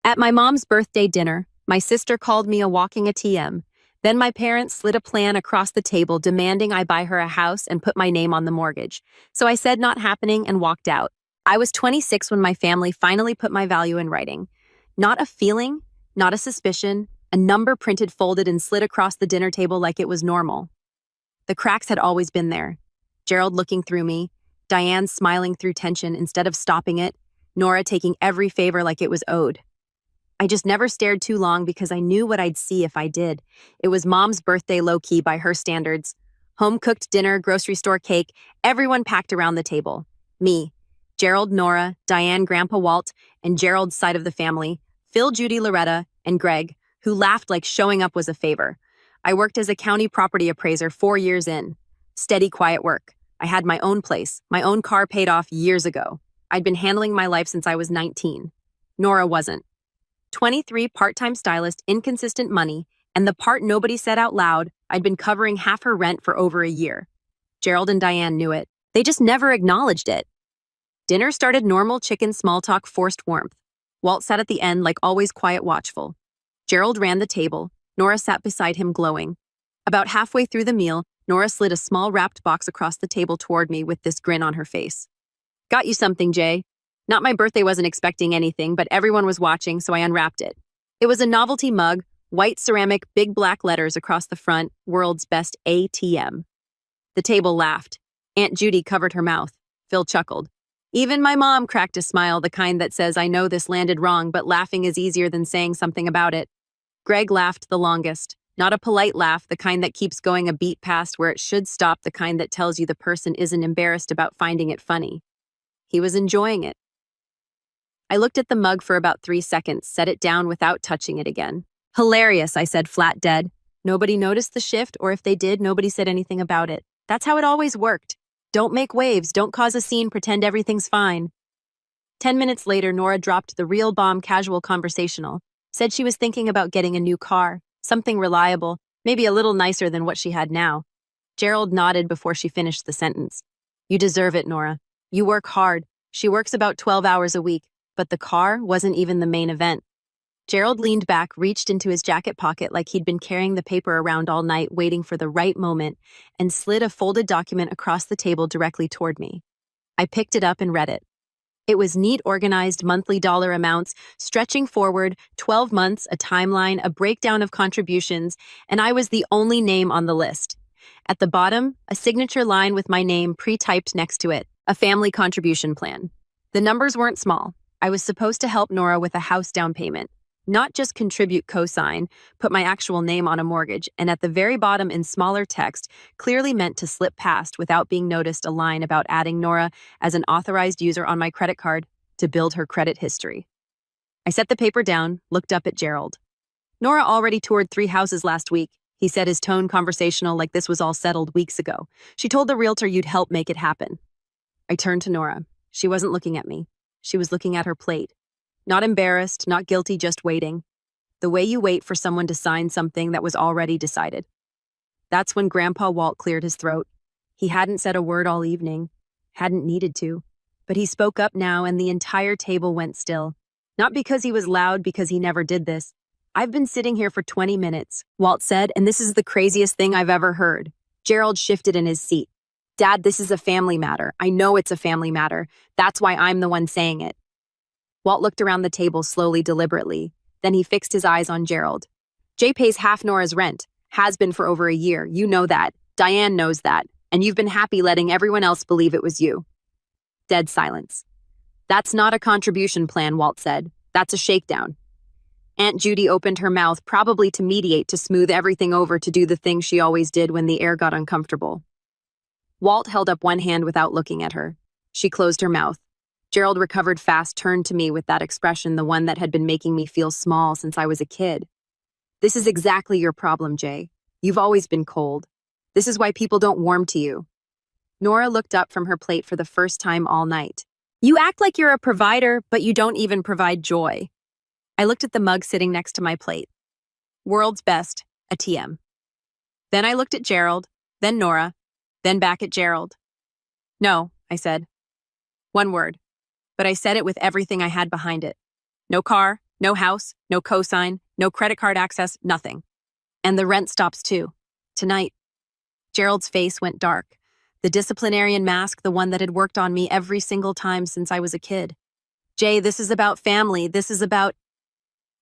At my mom's birthday dinner, my sister called me a walking ATM. Then my parents slid a plan across the table demanding I buy her a house and put my name on the mortgage. So I said not happening and walked out. I was 26 when my family finally put my value in writing. Not a feeling, not a suspicion, a number printed folded and slid across the dinner table like it was normal. The cracks had always been there. Gerald looking through me, Diane smiling through tension instead of stopping it, Nora taking every favor like it was owed. I just never stared too long because I knew what I'd see if I did. It was Mom's birthday low-key by her standards. Home-cooked dinner, grocery store cake, everyone packed around the table. Me, Gerald, Nora, Diane, Grandpa Walt, and Gerald's side of the family, Phil, Judy, Loretta, and Greg, who laughed like showing up was a favor. I worked as a county property appraiser 4 years in. Steady, quiet work. I had my own place, my own car paid off years ago. I'd been handling my life since I was 19. Nora wasn't. 23, part-time stylist, inconsistent money, and the part nobody said out loud, I'd been covering half her rent for over a year. Gerald and Diane knew it. They just never acknowledged it. Dinner started normal chicken small talk, forced warmth. Walt sat at the end like always quiet, watchful. Gerald ran the table. Nora sat beside him glowing. About halfway through the meal, Nora slid a small wrapped box across the table toward me with this grin on her face. Got you something, Jay. Not my birthday, wasn't expecting anything, but everyone was watching, so I unwrapped it. It was a novelty mug, white ceramic, big black letters across the front, world's best ATM. The table laughed. Aunt Judy covered her mouth. Phil chuckled. Even my mom cracked a smile, the kind that says, I know this landed wrong, but laughing is easier than saying something about it. Greg laughed the longest. Not a polite laugh, the kind that keeps going a beat past where it should stop, the kind that tells you the person isn't embarrassed about finding it funny. He was enjoying it. I looked at the mug for about 3 seconds, set it down without touching it again. Hilarious, I said, flat dead. Nobody noticed the shift, or if they did, nobody said anything about it. That's how it always worked. Don't make waves, don't cause a scene, pretend everything's fine. 10 minutes later, Nora dropped the real bomb casual conversational. Said she was thinking about getting a new car, something reliable, maybe a little nicer than what she had now. Gerald nodded before she finished the sentence. You deserve it, Nora. You work hard. She works about 12 hours a week. But the car wasn't even the main event. Gerald leaned back, reached into his jacket pocket like he'd been carrying the paper around all night, waiting for the right moment, and slid a folded document across the table directly toward me. I picked it up and read it. It was neat, organized monthly dollar amounts, stretching forward, 12 months, a timeline, a breakdown of contributions, and I was the only name on the list. At the bottom, a signature line with my name pre-typed next to it, a family contribution plan. The numbers weren't small. I was supposed to help Nora with a house down payment, not just contribute cosign, put my actual name on a mortgage, and at the very bottom in smaller text, clearly meant to slip past without being noticed, a line about adding Nora as an authorized user on my credit card to build her credit history. I set the paper down, looked up at Gerald. Nora already toured 3 houses last week, he said, his tone conversational like this was all settled weeks ago. She told the realtor you'd help make it happen. I turned to Nora. She wasn't looking at me. She was looking at her plate. Not embarrassed, not guilty, just waiting. The way you wait for someone to sign something that was already decided. That's when Grandpa Walt cleared his throat. He hadn't said a word all evening, hadn't needed to, but he spoke up now and the entire table went still. Not because he was loud, because he never did this. I've been sitting here for 20 minutes, Walt said, and this is the craziest thing I've ever heard. Gerald shifted in his seat. Dad, this is a family matter. I know it's a family matter. That's why I'm the one saying it. Walt looked around the table slowly, deliberately. Then he fixed his eyes on Gerald. Jay pays half Nora's rent. Has been for over a year. You know that. Diane knows that. And you've been happy letting everyone else believe it was you. Dead silence. That's not a contribution plan, Walt said. That's a shakedown. Aunt Judy opened her mouth, probably to mediate, to smooth everything over, to do the thing she always did when the air got uncomfortable. Walt held up one hand without looking at her. She closed her mouth. Gerald recovered fast, turned to me with that expression, the one that had been making me feel small since I was a kid. This is exactly your problem, Jay. You've always been cold. This is why people don't warm to you. Nora looked up from her plate for the first time all night. You act like you're a provider, but you don't even provide joy. I looked at the mug sitting next to my plate. World's best, ATM. Then I looked at Gerald, then Nora, then back at Gerald. No, I said. One word. But I said it with everything I had behind it. No car, No house, no cosign, no credit card access, nothing. And the rent stops too. Tonight. Gerald's face went dark. The disciplinarian mask, the one that had worked on me every single time since I was a kid. Jay, this is about family. This is about...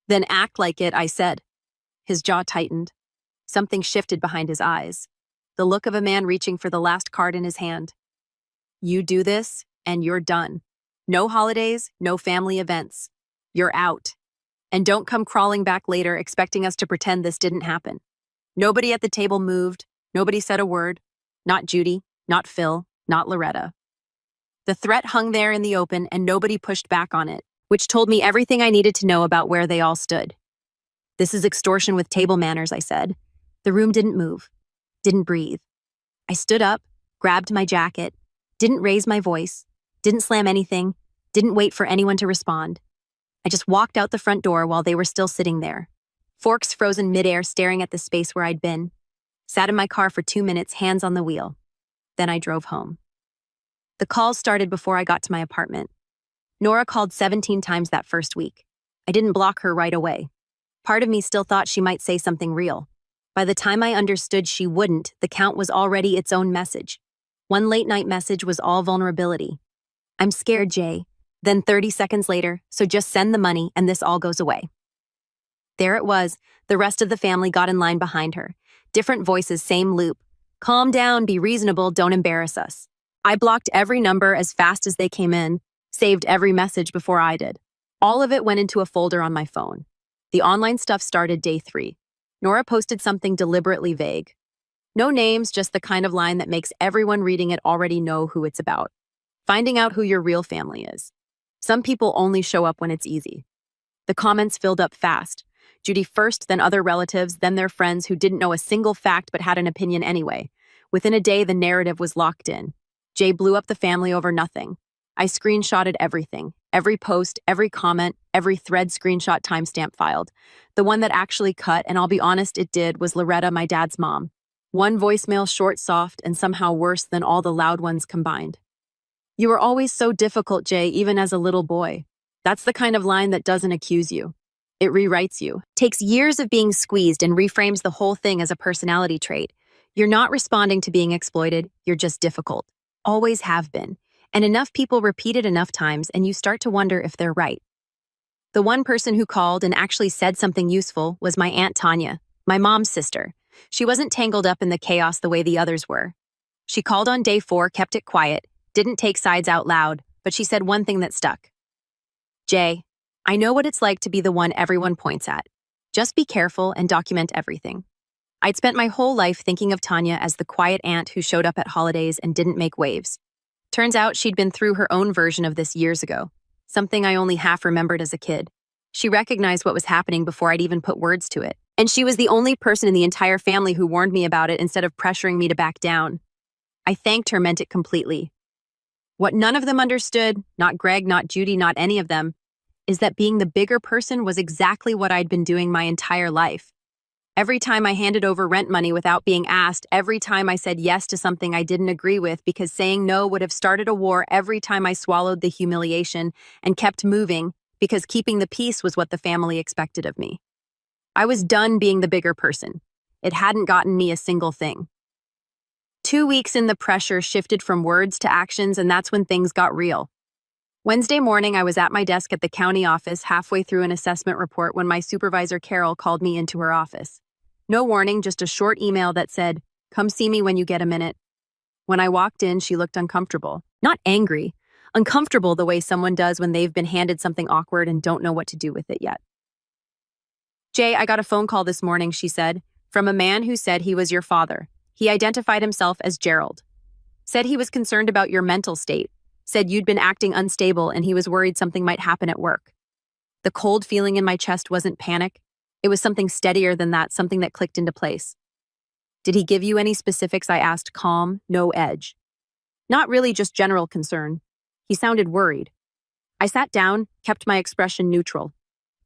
Then act like it, I said. His jaw tightened. Something shifted behind his eyes. The look of a man reaching for the last card in his hand. You do this, and you're done. No holidays, no family events. You're out. And don't come crawling back later expecting us to pretend this didn't happen. Nobody at the table moved. Nobody said a word. Not Judy, not Phil, not Loretta. The threat hung there in the open and nobody pushed back on it, which told me everything I needed to know about where they all stood. This is extortion with table manners, I said. The room didn't move, didn't breathe. I stood up, grabbed my jacket, didn't raise my voice, didn't slam anything, didn't wait for anyone to respond. I just walked out the front door while they were still sitting there, forks frozen midair staring at the space where I'd been. Sat in my car for 2 minutes, hands on the wheel. Then I drove home. The calls started before I got to my apartment. Nora called 17 times that first week. I didn't block her right away. Part of me still thought she might say something real. By the time I understood she wouldn't, the count was already its own message. One late-night message was all vulnerability. I'm scared, Jay. Then 30 seconds later, so just send the money and this all goes away. There it was. The rest of the family got in line behind her. Different voices, same loop. Calm down, be reasonable, don't embarrass us. I blocked every number as fast as they came in, saved every message before I did. All of it went into a folder on my phone. The online stuff started day 3. Nora posted something deliberately vague. No names, just the kind of line that makes everyone reading it already know who it's about. Finding out who your real family is. Some people only show up when it's easy. The comments filled up fast. Judy first, then other relatives, then their friends who didn't know a single fact but had an opinion anyway. Within a day, the narrative was locked in. Jay blew up the family over nothing. I screenshotted everything. Every post, every comment, every thread screenshot timestamp filed. The one that actually cut, and I'll be honest, it did, was Loretta, my dad's mom. One voicemail, short, soft, and somehow worse than all the loud ones combined. You were always so difficult, Jay, even as a little boy. That's the kind of line that doesn't accuse you. It rewrites you, takes years of being squeezed and reframes the whole thing as a personality trait. You're not responding to being exploited, you're just difficult. Always have been. And enough people repeat it enough times and you start to wonder if they're right. The one person who called and actually said something useful was my Aunt Tanya, my mom's sister. She wasn't tangled up in the chaos the way the others were. She called on day 4, kept it quiet, didn't take sides out loud, but she said one thing that stuck. Jay, I know what it's like to be the one everyone points at. Just be careful and document everything. I'd spent my whole life thinking of Tanya as the quiet aunt who showed up at holidays and didn't make waves. Turns out she'd been through her own version of this years ago, something I only half remembered as a kid. She recognized what was happening before I'd even put words to it, and she was the only person in the entire family who warned me about it instead of pressuring me to back down. I thanked her, meant it completely. What none of them understood, not Greg, not Judy, not any of them, is that being the bigger person was exactly what I'd been doing my entire life. Every time I handed over rent money without being asked, every time I said yes to something I didn't agree with because saying no would have started a war, every time I swallowed the humiliation and kept moving because keeping the peace was what the family expected of me. I was done being the bigger person. It hadn't gotten me a single thing. 2 weeks in, the pressure shifted from words to actions, and that's when things got real. Wednesday morning, I was at my desk at the county office halfway through an assessment report when my supervisor, Carol, called me into her office. No warning, just a short email that said, "Come see me when you get a minute." When I walked in, she looked uncomfortable. Not angry, uncomfortable the way someone does when they've been handed something awkward and don't know what to do with it yet. "Jay, I got a phone call this morning," she said, "from a man who said he was your father. He identified himself as Gerald. Said he was concerned about your mental state. Said you'd been acting unstable and he was worried something might happen at work." The cold feeling in my chest wasn't panic. It was something steadier than that, something that clicked into place. "Did he give you any specifics?" I asked, calm, no edge. "Not really, just general concern." He sounded worried. I sat down, kept my expression neutral.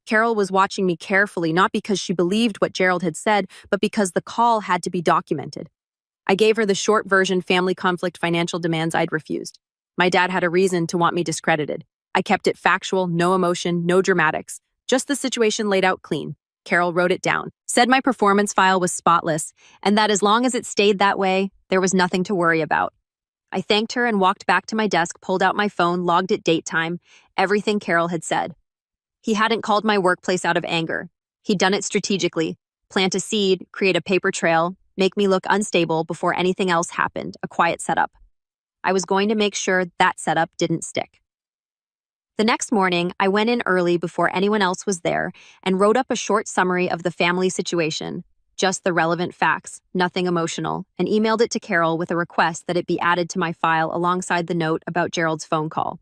Carol was watching me carefully, not because she believed what Gerald had said, but because the call had to be documented. I gave her the short version: family conflict, financial demands I'd refused. My dad had a reason to want me discredited. I kept it factual, no emotion, no dramatics, Just the situation laid out clean. Carol wrote it down, said my performance file was spotless, and that as long as it stayed that way, there was nothing to worry about. I thanked her and walked back to my desk, pulled out my phone, logged at date time, everything Carol had said. He hadn't called my workplace out of anger. He'd done it strategically. Plant a seed, create a paper trail, make me look unstable before anything else happened, a quiet setup. I was going to make sure that setup didn't stick. The next morning, I went in early before anyone else was there and wrote up a short summary of the family situation, just the relevant facts, nothing emotional, and emailed it to Carol with a request that it be added to my file alongside the note about Gerald's phone call.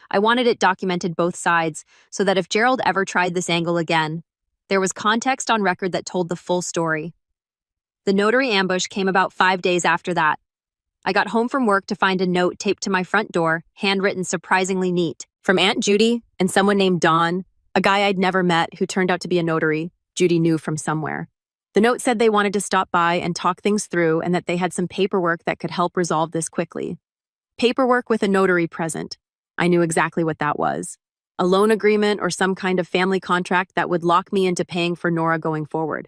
I wanted it documented both sides so that if Gerald ever tried this angle again, there was context on record that told the full story. The notary ambush came about 5 days after that. I got home from work to find a note taped to my front door, handwritten surprisingly neat, from Aunt Judy and someone named Don, a guy I'd never met who turned out to be a notary Judy knew from somewhere. The note said they wanted to stop by and talk things through and that they had some paperwork that could help resolve this quickly. Paperwork with a notary present. I knew exactly what that was. A loan agreement or some kind of family contract that would lock me into paying for Nora going forward.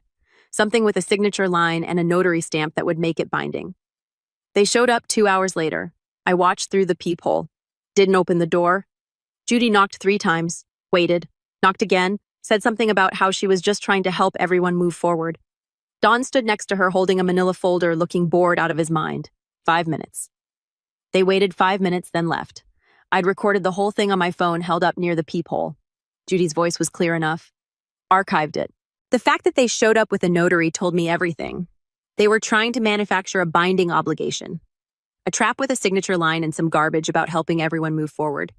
Something with a signature line and a notary stamp that would make it binding. They showed up 2 hours later. I watched through the peephole. Didn't open the door. Judy knocked 3 times, waited, knocked again, said something about how she was just trying to help everyone move forward. Don stood next to her holding a manila folder, looking bored out of his mind. 5 minutes. They waited 5 minutes, then left. I'd recorded the whole thing on my phone held up near the peephole. Judy's voice was clear enough. Archived it. The fact that they showed up with a notary told me everything. They were trying to manufacture a binding obligation. A trap with a signature line and some garbage about helping everyone move forward.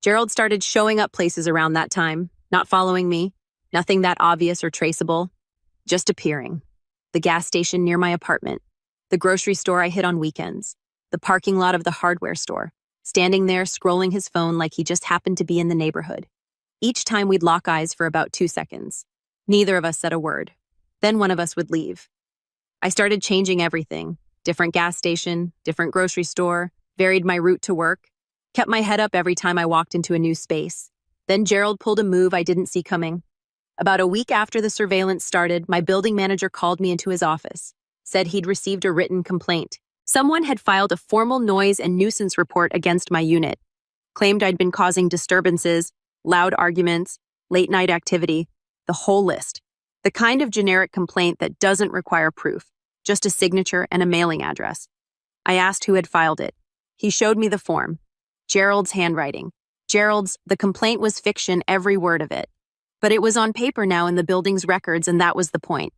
Gerald started showing up places around that time, not following me, nothing that obvious or traceable, just appearing. The gas station near my apartment, the grocery store I hit on weekends, the parking lot of the hardware store, standing there scrolling his phone like he just happened to be in the neighborhood. Each time we'd lock eyes for about 2 seconds. Neither of us said a word. Then one of us would leave. I started changing everything. Different gas station, different grocery store, varied my route to work, kept my head up every time I walked into a new space. Then Gerald pulled a move I didn't see coming. About a week after the surveillance started, my building manager called me into his office, said he'd received a written complaint. Someone had filed a formal noise and nuisance report against my unit, claimed I'd been causing disturbances, loud arguments, late-night activity, the whole list. The kind of generic complaint that doesn't require proof, just a signature and a mailing address. I asked who had filed it. He showed me the form. Gerald's handwriting. Gerald's, the complaint was fiction, every word of it. But it was on paper now in the building's records, and that was the point.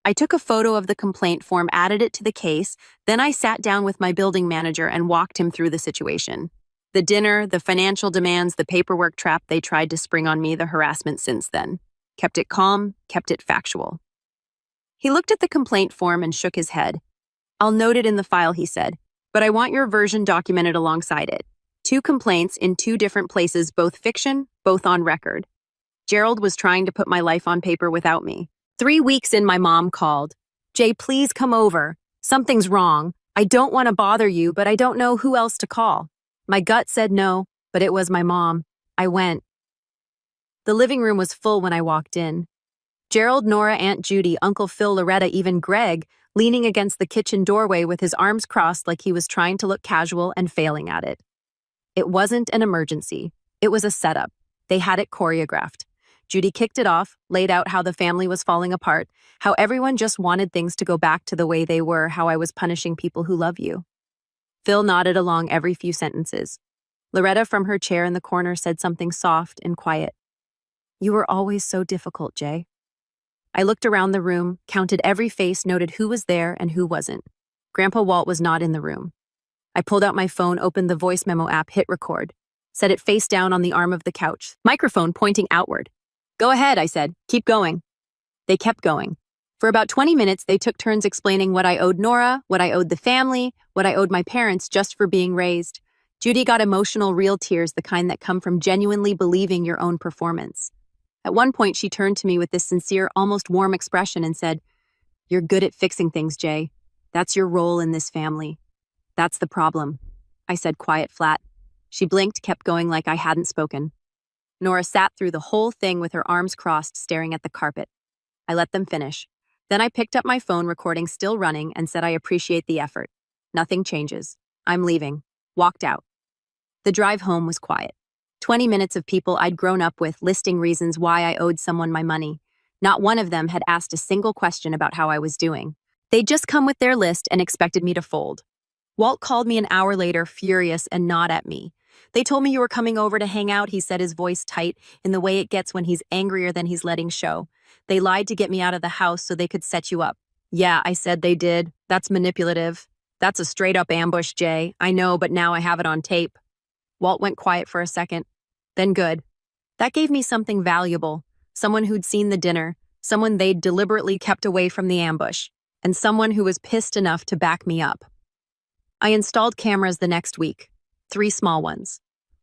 I took a photo of the complaint form, added it to the case, then I sat down with my building manager and walked him through the situation. The dinner, the financial demands, the paperwork trap they tried to spring on me, the harassment since then. Kept it calm, kept it factual. He looked at the complaint form and shook his head. I'll note it in the file, he said, but I want your version documented alongside it. 2 complaints in 2 different places, both fiction, both on record. Gerald was trying to put my life on paper without me. 3 weeks in, my mom called. Jay, please come over. Something's wrong. I don't want to bother you, but I don't know who else to call. My gut said no, but it was my mom. I went. The living room was full when I walked in. Gerald, Nora, Aunt Judy, Uncle Phil, Loretta, even Greg, leaning against the kitchen doorway with his arms crossed like he was trying to look casual and failing at it. It wasn't an emergency. It was a setup. They had it choreographed. Judy kicked it off, laid out how the family was falling apart, how everyone just wanted things to go back to the way they were, how I was punishing people who love you. Phil nodded along every few sentences. Loretta from her chair in the corner said something soft and quiet. You were always so difficult, Jay. I looked around the room, counted every face, noted who was there and who wasn't. Grandpa Walt was not in the room. I pulled out my phone, opened the voice memo app, hit record, set it face down on the arm of the couch, microphone pointing outward. Go ahead, I said. Keep going. They kept going. For about 20 minutes, they took turns explaining what I owed Nora, what I owed the family, what I owed my parents just for being raised. Judy got emotional, real tears, the kind that come from genuinely believing your own performance. At one point, she turned to me with this sincere, almost warm expression and said, You're good at fixing things, Jay. That's your role in this family. That's the problem. I said quiet, flat. She blinked, kept going like I hadn't spoken. Nora sat through the whole thing with her arms crossed, staring at the carpet. I let them finish. Then I picked up my phone, recording still running, and said I appreciate the effort. Nothing changes. I'm leaving. Walked out. The drive home was quiet. 20 minutes of people I'd grown up with listing reasons why I owed someone my money. Not one of them had asked a single question about how I was doing. They'd just come with their list and expected me to fold. Walt called me an hour later, furious, and gnawed at me. They told me you were coming over to hang out, he said, his voice tight, in the way it gets when he's angrier than he's letting show. They lied to get me out of the house so they could set you up. Yeah, I said they did. That's manipulative. That's a straight-up ambush, Jay. I know, but now I have it on tape. Walt went quiet for a second. Then good. That gave me something valuable. Someone who'd seen the dinner, someone they'd deliberately kept away from the ambush, and someone who was pissed enough to back me up. I installed cameras the next week. 3 small ones.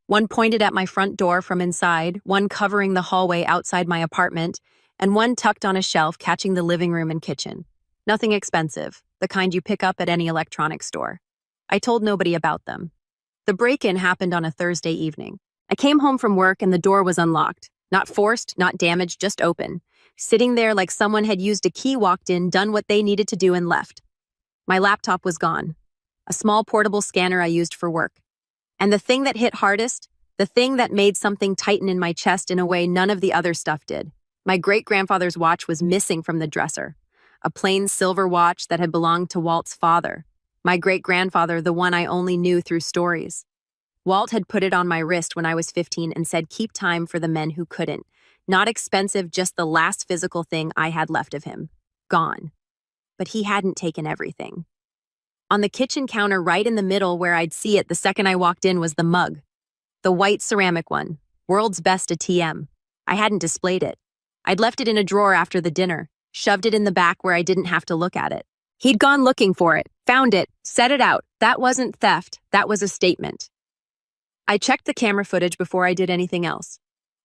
One pointed at my front door from inside, one covering the hallway outside my apartment, and one tucked on a shelf catching the living room and kitchen. Nothing expensive, the kind you pick up at any electronics store. I told nobody about them. The break-in happened on a Thursday evening. I came home from work and the door was unlocked. Not forced, not damaged, just open. Sitting there like someone had used a key, walked in, done what they needed to do, and left. My laptop was gone. A small portable scanner I used for work. And the thing that hit hardest, the thing that made something tighten in my chest in a way none of the other stuff did. My great-grandfather's watch was missing from the dresser. A plain silver watch that had belonged to Walt's father. My great-grandfather, the one I only knew through stories. Walt had put it on my wrist when I was 15 and said, keep time for the men who couldn't. Not expensive, just the last physical thing I had left of him. Gone. But he hadn't taken everything. On the kitchen counter right in the middle where I'd see it the second I walked in was the mug. The white ceramic one. World's best ATM. I hadn't displayed it. I'd left it in a drawer after the dinner, shoved it in the back where I didn't have to look at it. He'd gone looking for it, found it, set it out. That wasn't theft, that was a statement. I checked the camera footage before I did anything else.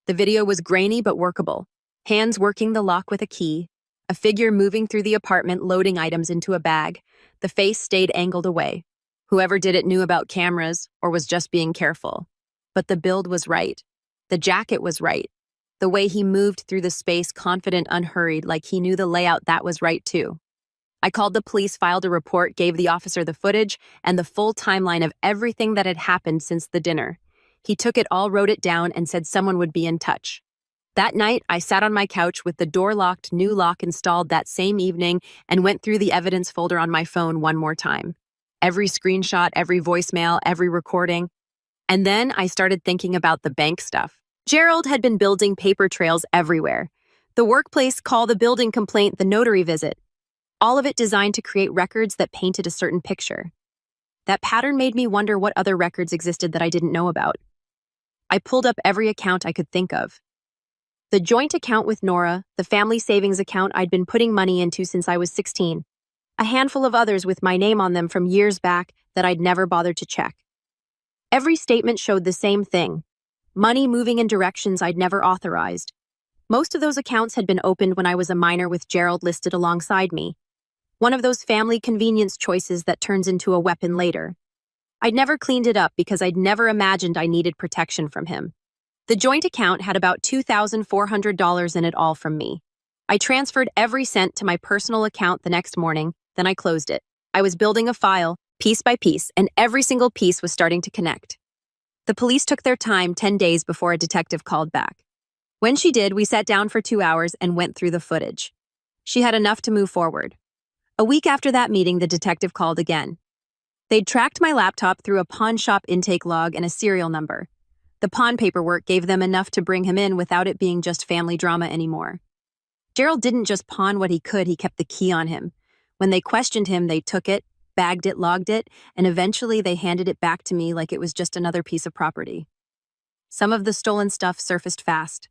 The video was grainy but workable. Hands working the lock with a key, a figure moving through the apartment loading items into a bag. The face stayed angled away. Whoever did it knew about cameras or was just being careful. But the build was right. The jacket was right. The way he moved through the space, confident, unhurried, like he knew the layout, that was right too. I called the police, filed a report, gave the officer the footage and the full timeline of everything that had happened since the dinner. He took it all, wrote it down, and said someone would be in touch. That night, I sat on my couch with the door locked, new lock installed that same evening, and went through the evidence folder on my phone one more time. Every screenshot, every voicemail, every recording. And then I started thinking about the bank stuff. Gerald had been building paper trails everywhere. The workplace call, the building complaint, the notary visit. All of it designed to create records that painted a certain picture. That pattern made me wonder what other records existed that I didn't know about. I pulled up every account I could think of. The joint account with Nora, the family savings account I'd been putting money into since I was 16. A handful of others with my name on them from years back that I'd never bothered to check. Every statement showed the same thing. Money moving in directions I'd never authorized. Most of those accounts had been opened when I was a minor with Gerald listed alongside me. One of those family convenience choices that turns into a weapon later. I'd never cleaned it up because I'd never imagined I needed protection from him. The joint account had about $2,400 in it, all from me. I transferred every cent to my personal account the next morning, then I closed it. I was building a file, piece by piece, and every single piece was starting to connect. The police took their time 10 days before a detective called back. When she did, we sat down for 2 hours and went through the footage. She had enough to move forward. A week after that meeting, the detective called again. They'd tracked my laptop through a pawn shop intake log and a serial number. The pawn paperwork gave them enough to bring him in without it being just family drama anymore. Gerald didn't just pawn what he could, he kept the key on him. When they questioned him, they took it, bagged it, logged it, and eventually they handed it back to me like it was just another piece of property. Some of the stolen stuff surfaced fast.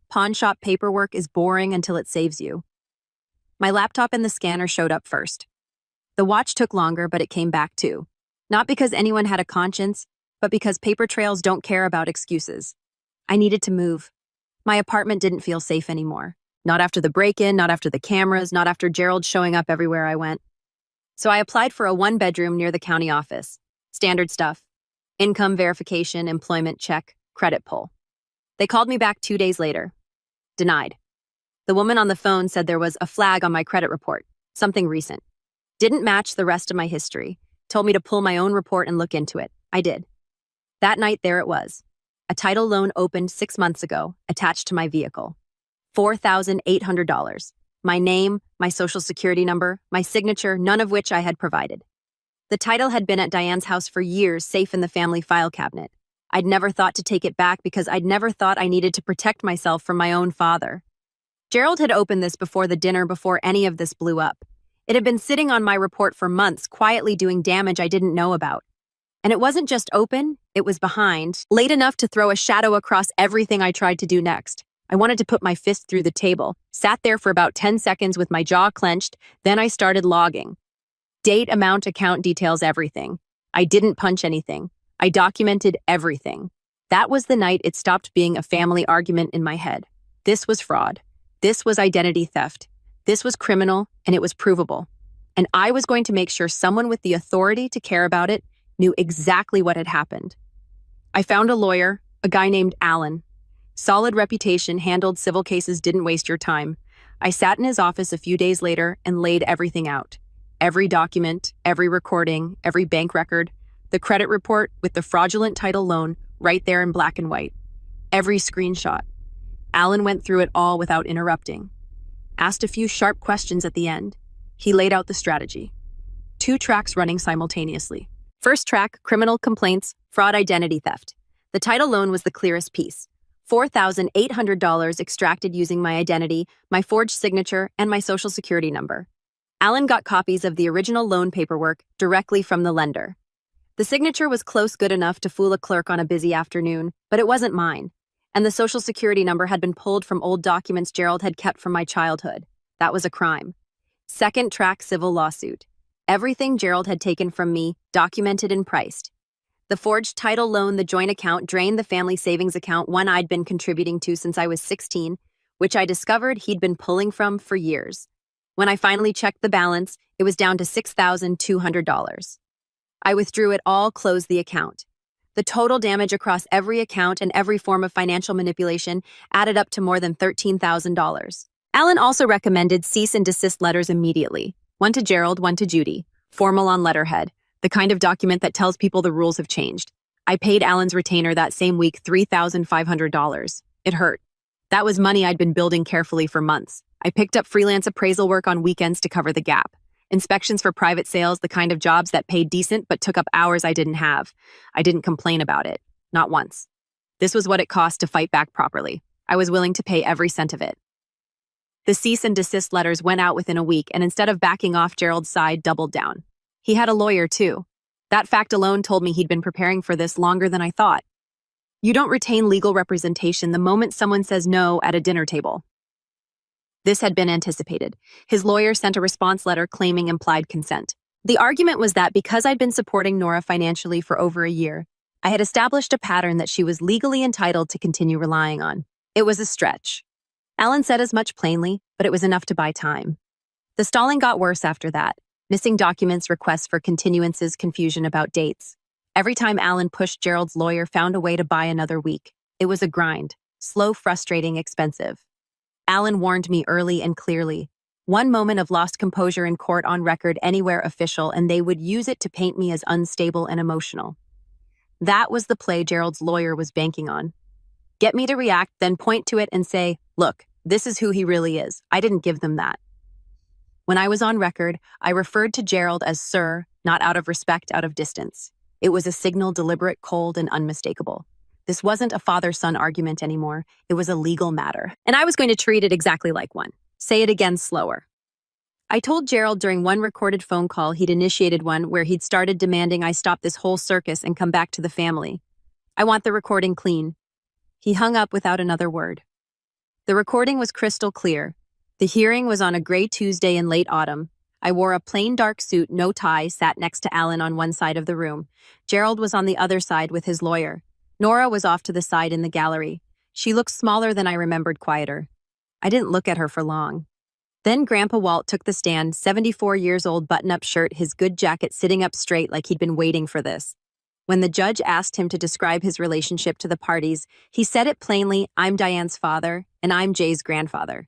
Pawn shop paperwork is boring until it saves you. My laptop and the scanner showed up first. The watch took longer, but it came back too. Not because anyone had a conscience, but because paper trails don't care about excuses. I needed to move. My apartment didn't feel safe anymore. Not after the break-in, not after the cameras, not after Gerald showing up everywhere I went. So I applied for a 1-bedroom near the county office. Standard stuff. Income verification, employment check, credit pull. They called me back 2 days later. Denied. The woman on the phone said there was a flag on my credit report, something recent. Didn't match the rest of my history. Told me to pull my own report and look into it. I did. That night, there it was. A title loan opened 6 months ago, attached to my vehicle. $4,800. My name, my social security number, my signature, none of which I had provided. The title had been at Diane's house for years, safe in the family file cabinet. I'd never thought to take it back because I'd never thought I needed to protect myself from my own father. Gerald had opened this before the dinner before any of this blew up. It had been sitting on my report for months, quietly doing damage I didn't know about. And it wasn't just open, it was behind, late enough to throw a shadow across everything I tried to do next. I wanted to put my fist through the table, sat there for about 10 seconds with my jaw clenched, then I started logging. Date, amount, account details, everything. I didn't punch anything. I documented everything. That was the night it stopped being a family argument in my head. This was fraud. This was identity theft. This was criminal, and it was provable. And I was going to make sure someone with the authority to care about it knew exactly what had happened. I found a lawyer, a guy named Alan. Solid reputation, handled civil cases, didn't waste your time. I sat in his office a few days later and laid everything out. Every document, every recording, every bank record, the credit report with the fraudulent title loan right there in black and white. Every screenshot. Alan went through it all without interrupting. Asked a few sharp questions at the end. He laid out the strategy. 2 tracks running simultaneously. First track, criminal complaints, fraud, identity theft. The title loan was the clearest piece. $4,800 extracted using my identity, my forged signature, and my social security number. Alan got copies of the original loan paperwork directly from the lender. The signature was close good enough to fool a clerk on a busy afternoon, but it wasn't mine. And the social security number had been pulled from old documents Gerald had kept from my childhood. That was a crime. Second track, civil lawsuit. Everything Gerald had taken from me, documented and priced. The forged title loan, the joint account, drained the family savings account, one I'd been contributing to since I was 16, which I discovered he'd been pulling from for years. When I finally checked the balance, it was down to $6,200. I withdrew it all, closed the account. The total damage across every account and every form of financial manipulation added up to more than $13,000. Alan also recommended cease and desist letters immediately. One to Gerald, one to Judy. Formal on letterhead, the kind of document that tells people the rules have changed. I paid Alan's retainer that same week $3,500. It hurt. That was money I'd been building carefully for months. I picked up freelance appraisal work on weekends to cover the gap. Inspections for private sales, the kind of jobs that paid decent but took up hours I didn't have. I didn't complain about it. Not once. This was what it cost to fight back properly. I was willing to pay every cent of it. The cease and desist letters went out within a week, and instead of backing off, Gerald's side doubled down. He had a lawyer, too. That fact alone told me he'd been preparing for this longer than I thought. You don't retain legal representation the moment someone says no at a dinner table. This had been anticipated. His lawyer sent a response letter claiming implied consent. The argument was that because I'd been supporting Nora financially for over a year, I had established a pattern that she was legally entitled to continue relying on. It was a stretch. Alan said as much plainly, but it was enough to buy time. The stalling got worse after that. Missing documents, requests for continuances, confusion about dates. Every time Alan pushed, Gerald's lawyer found a way to buy another week. It was a grind. Slow, frustrating, expensive. Alan warned me early and clearly. One moment of lost composure in court on record anywhere official, and they would use it to paint me as unstable and emotional. That was the play Gerald's lawyer was banking on. Get me to react, then point to it and say, look, this is who he really is. I didn't give them that. When I was on record, I referred to Gerald as Sir, not out of respect, out of distance. It was a signal, deliberate, cold, and unmistakable. This wasn't a father-son argument anymore. It was a legal matter. And I was going to treat it exactly like one. Say it again slower. I told Gerald during one recorded phone call he'd initiated one where he'd started demanding I stop this whole circus and come back to the family. I want the recording clean. He hung up without another word. The recording was crystal clear. The hearing was on a gray Tuesday in late autumn. I wore a plain dark suit, no tie, sat next to Alan on one side of the room. Gerald was on the other side with his lawyer. Nora was off to the side in the gallery. She looked smaller than I remembered, quieter. I didn't look at her for long. Then Grandpa Walt took the stand, 74 years old, button-up shirt, his good jacket sitting up straight like he'd been waiting for this. When the judge asked him to describe his relationship to the parties, he said it plainly, "I'm Diane's father, and I'm Jay's grandfather."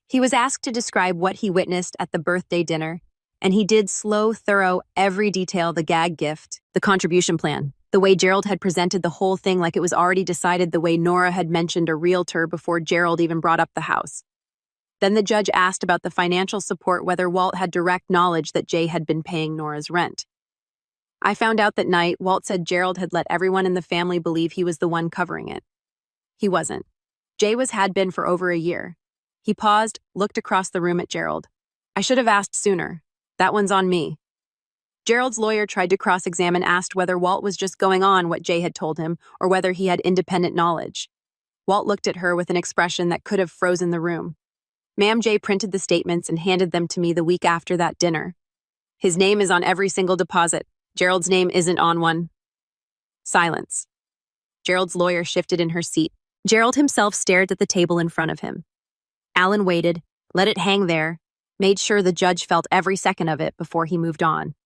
He was asked to describe what he witnessed at the birthday dinner, and he did slow, thorough, every detail, the gag gift, the contribution plan, the way Gerald had presented the whole thing like it was already decided, the way Nora had mentioned a realtor before Gerald even brought up the house. Then the judge asked about the financial support, whether Walt had direct knowledge that Jay had been paying Nora's rent. I found out that night Walt said Gerald had let everyone in the family believe he was the one covering it. He wasn't. Jay had been for over a year. He paused, looked across the room at Gerald. "I should have asked sooner. That one's on me." Gerald's lawyer tried to cross-examine, asked whether Walt was just going on what Jay had told him or whether he had independent knowledge. Walt looked at her with an expression that could have frozen the room. "Ma'am, Jay printed the statements and handed them to me the week after that dinner. His name is on every single deposit. Gerald's name isn't on one." Silence. Gerald's lawyer shifted in her seat. Gerald himself stared at the table in front of him. Alan waited, let it hang there, made sure the judge felt every second of it before he moved on.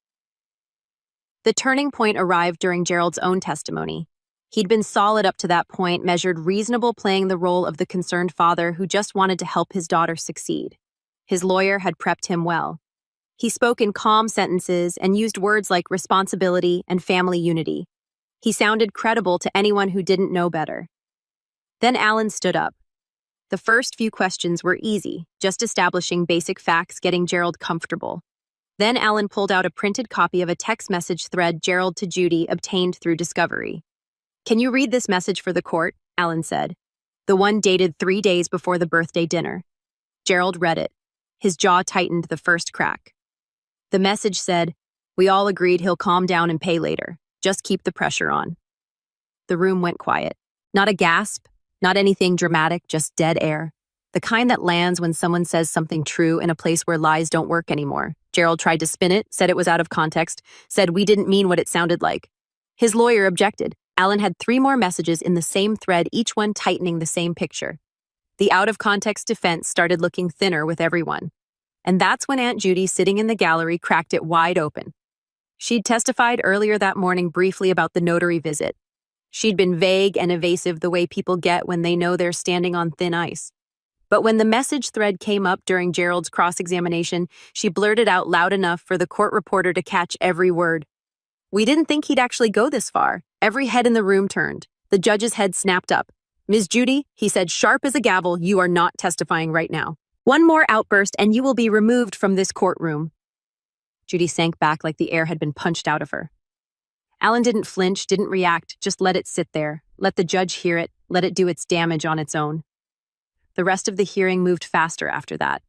The turning point arrived during Gerald's own testimony. He'd been solid up to that point, measured, reasonable, playing the role of the concerned father who just wanted to help his daughter succeed. His lawyer had prepped him well. He spoke in calm sentences and used words like responsibility and family unity. He sounded credible to anyone who didn't know better. Then Alan stood up. The first few questions were easy, just establishing basic facts, getting Gerald comfortable. Then Alan pulled out a printed copy of a text message thread Gerald to Judy obtained through Discovery. "Can you read this message for the court?" Alan said. The one dated 3 days before the birthday dinner. Gerald read it. His jaw tightened the first crack. The message said, "We all agreed he'll calm down and pay later. Just keep the pressure on." The room went quiet. Not a gasp, not anything dramatic, just dead air. The kind that lands when someone says something true in a place where lies don't work anymore. Gerald tried to spin it, said it was out of context, said we didn't mean what it sounded like. His lawyer objected. Alan had 3 more messages in the same thread, each one tightening the same picture. The out-of-context defense started looking thinner with everyone. And that's when Aunt Judy, sitting in the gallery, cracked it wide open. She'd testified earlier that morning briefly about the notary visit. She'd been vague and evasive, the way people get when they know they're standing on thin ice. But when the message thread came up during Gerald's cross-examination, she blurted out loud enough for the court reporter to catch every word. "We didn't think he'd actually go this far." Every head in the room turned. The judge's head snapped up. "Ms. Judy," he said, sharp as a gavel, "you are not testifying right now. One more outburst and you will be removed from this courtroom." Judy sank back like the air had been punched out of her. Alan didn't flinch, didn't react, just let it sit there, let the judge hear it, let it do its damage on its own. The rest of the hearing moved faster after that.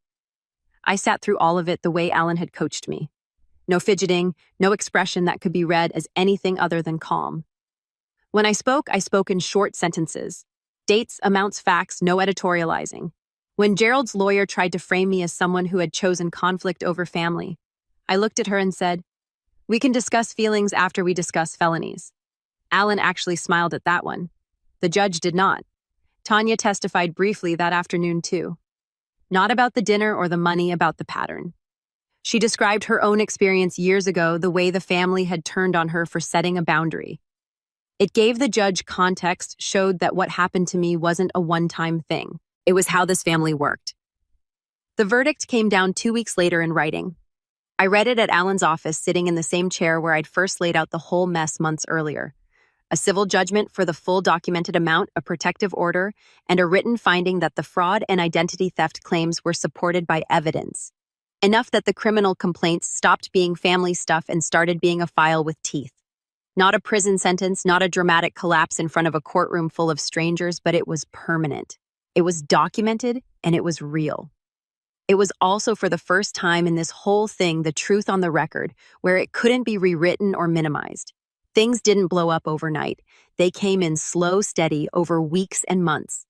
I sat through all of it the way Alan had coached me. No fidgeting, no expression that could be read as anything other than calm. When I spoke in short sentences. Dates, amounts, facts, no editorializing. When Gerald's lawyer tried to frame me as someone who had chosen conflict over family, I looked at her and said, "We can discuss feelings after we discuss felonies." Alan actually smiled at that one. The judge did not. Tanya testified briefly that afternoon too. Not about the dinner or the money, about the pattern. She described her own experience years ago, the way the family had turned on her for setting a boundary. It gave the judge context, showed that what happened to me wasn't a one-time thing. It was how this family worked. The verdict came down 2 weeks later in writing. I read it at Alan's office, sitting in the same chair where I'd first laid out the whole mess months earlier. A civil judgment for the full documented amount, a protective order, and a written finding that the fraud and identity theft claims were supported by evidence. Enough that the criminal complaints stopped being family stuff and started being a file with teeth. Not a prison sentence, not a dramatic collapse in front of a courtroom full of strangers, but it was permanent. It was documented, and it was real. It was also, for the first time in this whole thing, the truth on the record, where it couldn't be rewritten or minimized. Things didn't blow up overnight. They came in slow, steady, over weeks and months.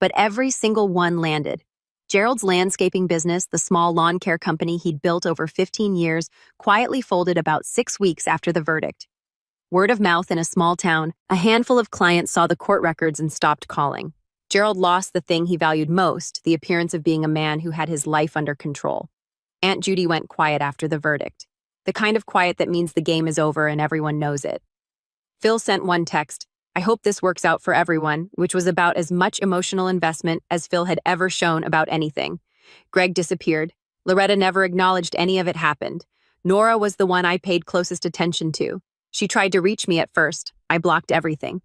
But every single one landed. Gerald's landscaping business, the small lawn care company he'd built over 15 years, quietly folded about 6 weeks after the verdict. Word of mouth in a small town, a handful of clients saw the court records and stopped calling. Gerald lost the thing he valued most, the appearance of being a man who had his life under control. Aunt Judy went quiet after the verdict. The kind of quiet that means the game is over and everyone knows it. Phil sent one text. I hope this works out for everyone, which was about as much emotional investment as Phil had ever shown about anything. Greg disappeared. Loretta never acknowledged any of it happened. Nora was the one I paid closest attention to. She tried to reach me at first. I blocked everything.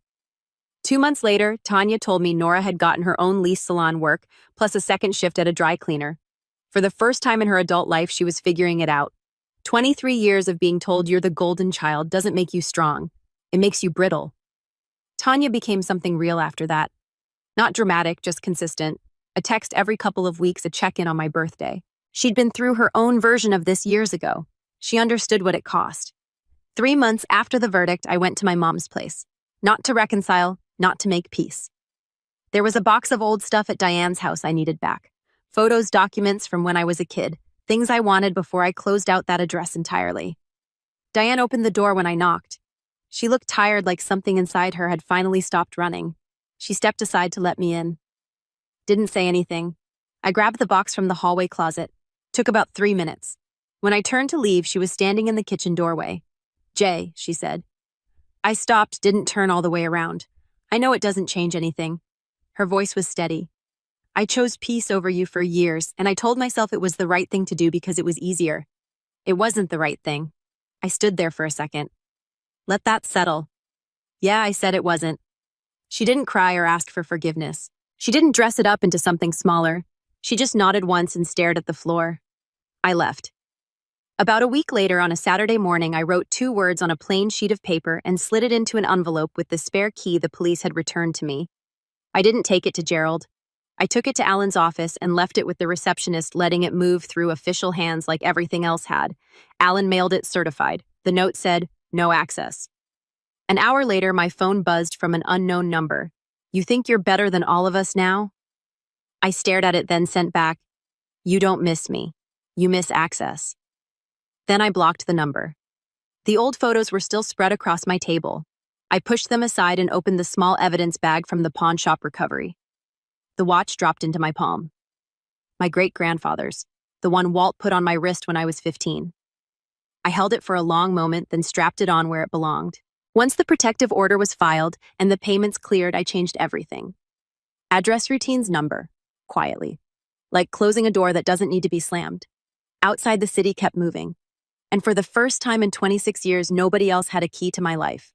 2 months later, Tanya told me Nora had gotten her own lease salon work, plus a second shift at a dry cleaner. For the first time in her adult life, she was figuring it out. 23 years of being told you're the golden child doesn't make you strong. It makes you brittle. Tanya became something real after that. Not dramatic, just consistent. A text every couple of weeks, a check-in on my birthday. She'd been through her own version of this years ago. She understood what it cost. 3 months after the verdict, I went to my mom's place. Not to reconcile, not to make peace. There was a box of old stuff at Diane's house I needed back. Photos, documents from when I was a kid. Things I wanted before I closed out that address entirely. Diane opened the door when I knocked. She looked tired, like something inside her had finally stopped running. She stepped aside to let me in. Didn't say anything. I grabbed the box from the hallway closet. Took about 3 minutes. When I turned to leave, she was standing in the kitchen doorway. "Jay," she said. I stopped, didn't turn all the way around. I know it doesn't change anything. Her voice was steady. I chose peace over you for years, and I told myself it was the right thing to do because it was easier. It wasn't the right thing. I stood there for a second. Let that settle. Yeah, I said it wasn't. She didn't cry or ask for forgiveness. She didn't dress it up into something smaller. She just nodded once and stared at the floor. I left. About a week later, on a Saturday morning, I wrote 2 words on a plain sheet of paper and slid it into an envelope with the spare key the police had returned to me. I didn't take it to Gerald. I took it to Alan's office and left it with the receptionist, letting it move through official hands like everything else had. Alan mailed it certified. The note said, "No access." An hour later, my phone buzzed from an unknown number. "You think you're better than all of us now?" I stared at it, then sent back, "You don't miss me. You miss access." Then I blocked the number. The old photos were still spread across my table. I pushed them aside and opened the small evidence bag from the pawn shop recovery. The watch dropped into my palm. My great-grandfather's, the one Walt put on my wrist when I was 15. I held it for a long moment, then strapped it on where it belonged. Once the protective order was filed and the payments cleared, I changed everything. Address routines number, quietly. Like closing a door that doesn't need to be slammed. Outside, the city kept moving. And for the first time in 26 years, nobody else had a key to my life.